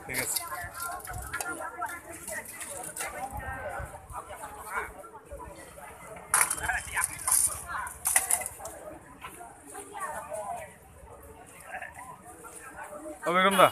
ঠিক আছে। বেগম দা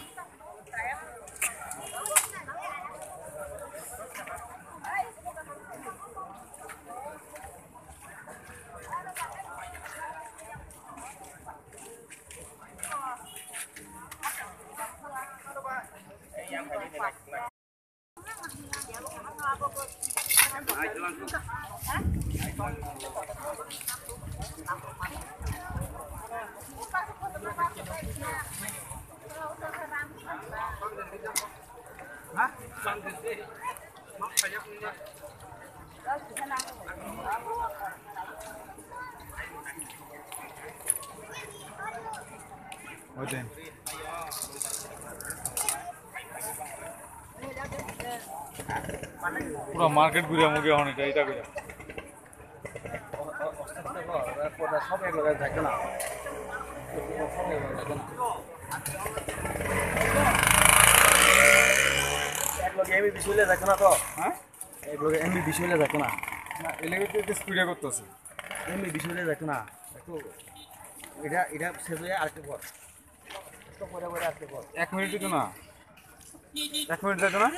পুরো মার্কেট ঘুরে মুখে হন এটা করে সব এক জায়গায় থাকে না এক লোক এমবি বেশি হলে দেখো না তো হ্যাঁ এক লোক এমবি বেশি হলে দেখো না এলাকাতে স্পিডে করতেছে এমবি বেশি হলে দেখো না একটু এটা শেষ হয়ে আরেকটু পর একটু পরে পরে আসতে পর 1 মিনিট দিত না 1 মিনিট দিত না